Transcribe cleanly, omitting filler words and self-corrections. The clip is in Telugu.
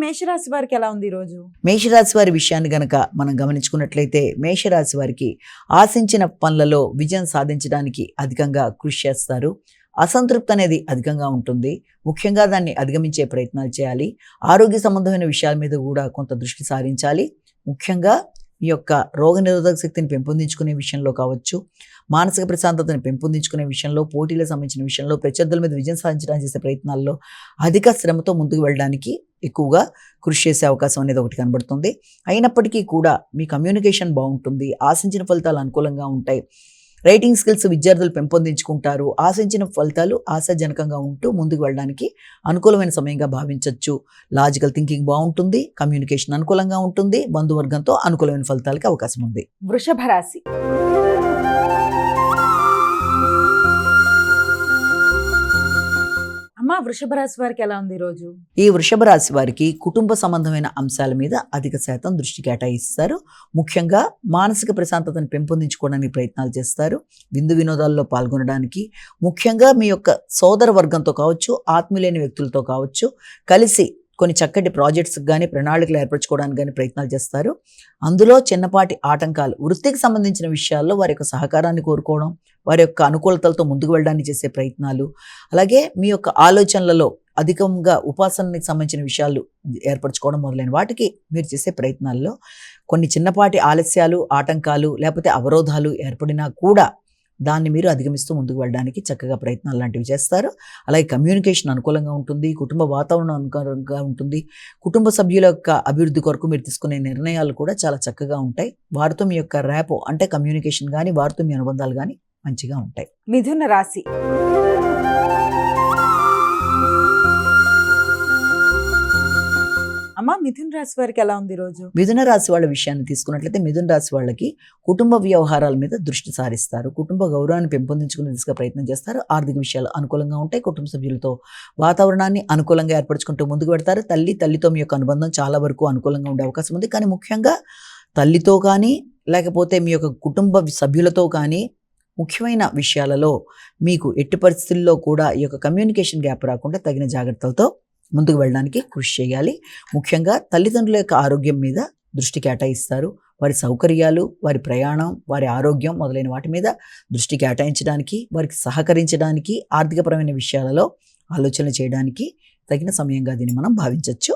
మేషరాశి వారికి ఎలా ఉంది ఈరోజు? మేషరాశి వారి విషయాన్ని గనక మనం గమనించుకున్నట్లయితే మేషరాశి వారికి ఆశించిన పనులలో విజయం సాధించడానికి అధికంగా కృషి చేస్తారు. అసంతృప్తి అనేది అధికంగా ఉంటుంది. ముఖ్యంగా దాన్ని అధిగమించే ప్రయత్నాలు చేయాలి. ఆరోగ్య సంబంధమైన విషయాల మీద కూడా కొంత దృష్టి సారించాలి. ముఖ్యంగా ఈ యొక్క రోగనిరోధక శక్తిని పెంపొందించుకునే విషయంలో కావచ్చు, మానసిక ప్రశాంతతను పెంపొందించుకునే విషయంలో, పోటీలకు సంబంధించిన విషయంలో, ప్రత్యర్థుల మీద విజయం సాధించడానికి చేసే ప్రయత్నాల్లో అధిక శ్రమతో ముందుకు వెళ్ళడానికి ఎక్కువగా కృషి చేసే అవకాశం అనేది ఒకటి కనబడుతుంది. అయినప్పటికీ కూడా మీ కమ్యూనికేషన్ బాగుంటుంది. ఆశించిన ఫలితాలు అనుకూలంగా ఉంటాయి. రైటింగ్ స్కిల్స్ విద్యార్థులు పెంపొందించుకుంటారు. ఆశించిన ఫలితాలు ఆశాజనకంగా ఉంటూ ముందుకు వెళ్ళడానికి అనుకూలమైన సమయంగా భావించవచ్చు. లాజికల్ థింకింగ్ బాగుంటుంది. కమ్యూనికేషన్ అనుకూలంగా ఉంటుంది. బంధువర్గంతో అనుకూలమైన ఫలితాలకి అవకాశం ఉంది. వృషభ రాశి. అమ్మా, వృషభ రాశి వారికి ఎలా ఉంది ఈరోజు? ఈ వృషభ రాశి వారికి కుటుంబ సంబంధమైన అంశాల మీద అధిక శాతం దృష్టి కేటాయిస్తారు. ముఖ్యంగా మానసిక ప్రశాంతతను పెంపొందించుకోవడానికి ప్రయత్నాలు చేస్తారు. విందు వినోదాల్లో పాల్గొనడానికి, ముఖ్యంగా మీ యొక్క సోదర వర్గంతో కావచ్చు, ఆత్మీయులైన వ్యక్తులతో కావచ్చు కలిసి కొన్ని చక్కటి ప్రాజెక్ట్స్ కానీ ప్రణాళికలు ఏర్పరచుకోవడానికి కానీ ప్రయత్నాలు చేస్తారు. అందులో చిన్నపాటి ఆటంకాలు, వృత్తికి సంబంధించిన విషయాల్లో వారి యొక్క సహకారాన్ని కోరుకోవడం, వారి యొక్క అనుకూలతలతో ముందుకు వెళ్ళడానికి చేసే ప్రయత్నాలు, అలాగే మీ యొక్క ఆలోచనలలో అధికంగా ఉపాసనకి సంబంధించిన విషయాలు ఏర్పరచుకోవడం మొదలైన వాటికి మీరు చేసే ప్రయత్నాల్లో కొన్ని చిన్నపాటి ఆలస్యాలు, ఆటంకాలు లేకపోతే అవరోధాలు ఏర్పడినా కూడా దాన్ని మీరు అధిగమిస్తూ ముందుకు వెళ్ళడానికి చక్కగా ప్రయత్నాలు లాంటివి చేస్తారు. అలాగే కమ్యూనికేషన్ అనుకూలంగా ఉంటుంది. కుటుంబ వాతావరణం అనుకూలంగా ఉంటుంది. కుటుంబ సభ్యుల యొక్క అభివృద్ధి కొరకు మీరు తీసుకునే నిర్ణయాలు కూడా చాలా చక్కగా ఉంటాయి. వారితో మీ యొక్క ర్యాపో అంటే కమ్యూనికేషన్ కానీ, వారితో మీ అనుబంధాలు కానీ మంచిగా ఉంటాయి. మిథున రాశి. అమ్మా, మిథున రాశి వారికి ఎలా ఉంది ఈరోజు? మిథున రాశి వాళ్ళ విషయాన్ని తీసుకున్నట్లయితే మిథున రాశి వాళ్ళకి కుటుంబ వ్యవహారాల మీద దృష్టి సారిస్తారు. కుటుంబ గౌరవాన్ని పెంపొందించుకునే దిశగా ప్రయత్నం చేస్తారు. ఆర్థిక విషయాలు అనుకూలంగా ఉంటాయి. కుటుంబ సభ్యులతో వాతావరణాన్ని అనుకూలంగా ఏర్పరచుకుంటూ ముందుకు పెడతారు. తల్లితో మీ యొక్క అనుబంధం చాలా వరకు అనుకూలంగా ఉండే అవకాశం ఉంది. కానీ ముఖ్యంగా తల్లితో కానీ లేకపోతే మీ యొక్క కుటుంబ సభ్యులతో కానీ ముఖ్యమైన విషయాలలో మీకు ఎట్టి పరిస్థితుల్లో కూడా ఈ యొక్క కమ్యూనికేషన్ గ్యాప్ రాకుండా తగిన జాగ్రత్తలతో ముందుకు వెళ్ళడానికి కృషి చేయాలి. ముఖ్యంగా తల్లిదండ్రుల యొక్క ఆరోగ్యం మీద దృష్టి కేటాయిస్తారు. వారి సౌకర్యాలు, వారి ప్రయాణం, వారి ఆరోగ్యం మొదలైన వాటి మీద దృష్టి కేటాయించడానికి, వారికి సహకరించడానికి, ఆర్థికపరమైన విషయాలలో ఆలోచన చేయడానికి తగిన సమయంగా దీన్ని మనం భావించవచ్చు.